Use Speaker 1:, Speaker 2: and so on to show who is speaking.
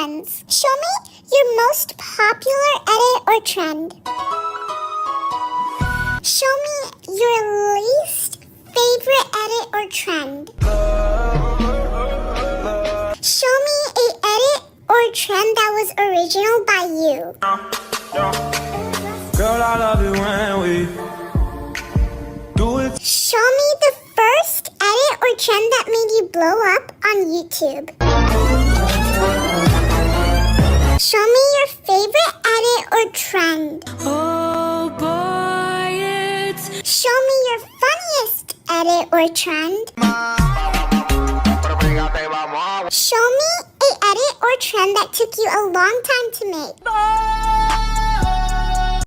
Speaker 1: trends. Show me your most popular edit or trend. Show me your least favorite edit or trend. Show me a edit or trend that was original by you.
Speaker 2: Girl, I love it when we do it.
Speaker 1: Show me the first edit or trend that made you blow up on YouTube. Show me your favorite edit or trend.
Speaker 3: Oh boy, it's
Speaker 1: Show me your funniest edit or trend. Show me a edit or trend that took you a long time to make.